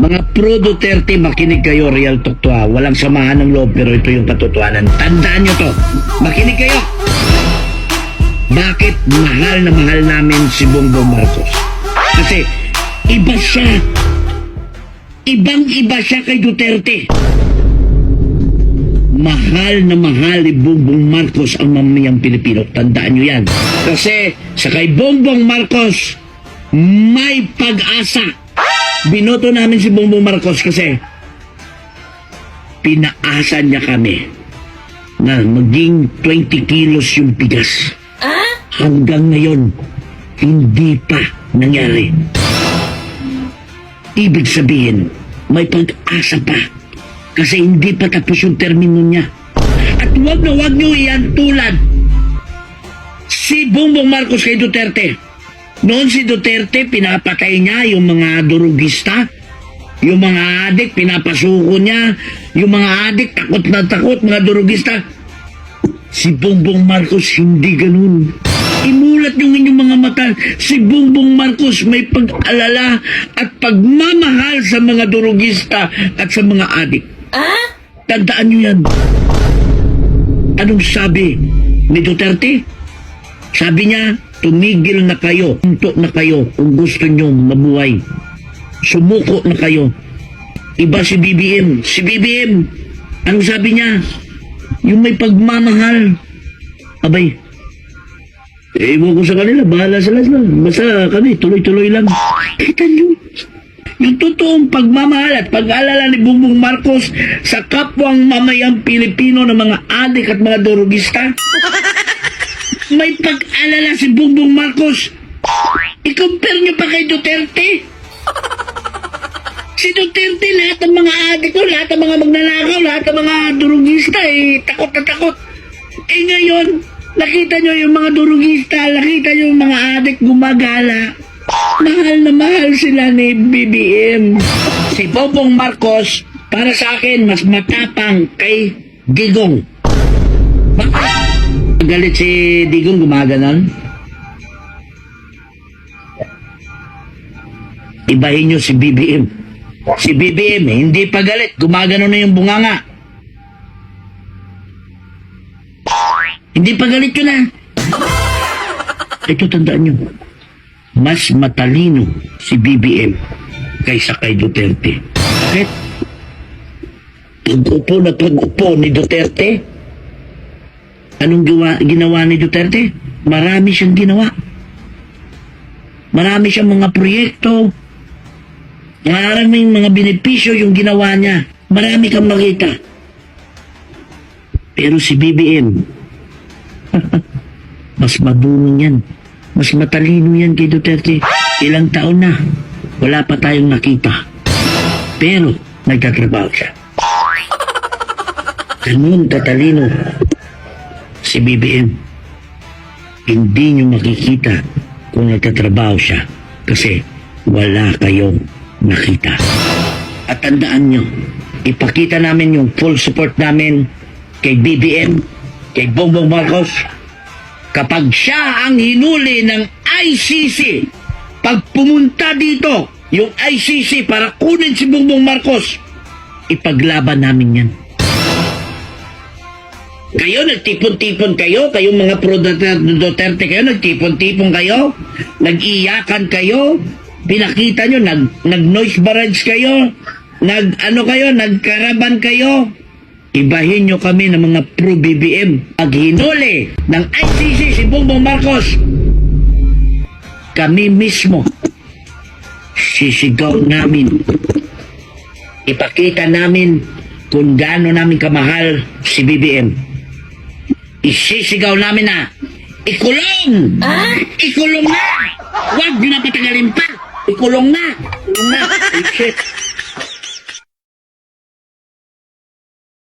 Mga pro Duterte, makinig kayo, Real Talk to ha. Walang samahan ng loob, pero ito yung katotohanan. Tandaan nyo to. Makinig kayo. Bakit mahal na mahal namin si Bongbong Marcos? Kasi iba siya. Ibang-iba siya kay Duterte. Mahal na mahal ni Bongbong Marcos ang mamayang Pilipino. Tandaan nyo yan. Kasi sa kay Bongbong Marcos, may pag-asa. Binoto namin si Bongbong Marcos kasi pinaasa niya kami na maging 20 kilos yung bigas. Hanggang ngayon, hindi pa nangyari. Ibig sabihin, may pag-asa pa. Kasi hindi pa tapos yung termino niya. At wag na wag nyo iyan tulad si Bongbong Marcos kay Duterte. Noon si Duterte, pinapatay niya yung mga durugista, yung mga adik, pinapasuko niya, yung mga adik, takot na takot, mga durugista. Si Bongbong Marcos, hindi ganun. Imulat yung inyong mga mata. Si Bongbong Marcos may pag-alala at pagmamahal sa mga durugista at sa mga adik. Tandaan nyo yan. Anong sabi ni Duterte? Sabi niya, tumigil na kayo, tunto na kayo kung gusto nyo mabuhay. Sumuko na kayo. Iba si BBM. Si BBM, anong sabi niya? Yung may pagmamahal. Abay, ewan ko sa kanila, bahala sila. Basta kami, tuloy-tuloy lang. Kita nyo, yung totoong pagmamahal at pag-alala ni Bongbong Marcos sa kapwang mamayang Pilipino ng mga adik at mga durugista. May pag-alala si Bongbong Marcos. I-compare niyo pa kay Duterte. Si Duterte, lahat ng mga adik, lahat ng mga magnanakaw, lahat ng mga durugista, takot na takot. Ngayon, nakita niyo yung mga durugista, nakita niyo yung mga adik gumagala. Mahal na mahal sila ni BBM. Si Bongbong Marcos, para sa akin, mas matapang kay Digong. Bakit? Galit si Digong, gumaganon. Ibahin nyo si BBM. Si BBM, hindi pa galit. Gumaganon na yung bunganga. Hindi pa galit yun ah. Ito tandaan nyo. Mas matalino si BBM kaysa kay Duterte. Bakit? Pag-upo na pag-upo ni Duterte, anong ginawa ni Duterte? Marami siyang ginawa. Marami siyang mga proyekto. Maraming mga benepisyo yung ginawa niya. Marami kang makita. Pero si BBM, mas madunong yan. Mas matalino yan kay Duterte. Ilang taon na, wala pa tayong nakita. Pero, nagtatrabaho siya. Ganun tatalino si BBM. Hindi nyo makikita kung nagtatrabaho siya kasi wala kayong nakita. At tandaan nyo, ipakita namin yung full support namin kay BBM, kay Bongbong Marcos. Kapag siya ang hinuli ng ICC, pag pumunta dito yung ICC para kunin si Bongbong Marcos, ipaglaban namin yan. Kayo, nagtipon-tipon kayo, kayong mga pro-Duterte kayo, nagtipon-tipon kayo, nag-iyakan kayo, pinakita nyo, nag-noise barrage kayo, nagkaraban kayo. Ibahin nyo kami ng mga pro-BBM. Pag hinuli ng ICC si Bongbong Marcos, kami mismo, sisigaw namin. Ipakita namin kung gaano namin kamahal si BBM. Isisigaw namin na, ikulong! Ikulong na! Huwag nyo na patagalin pa! Ikulong na! Ikulong na! Ay, shit!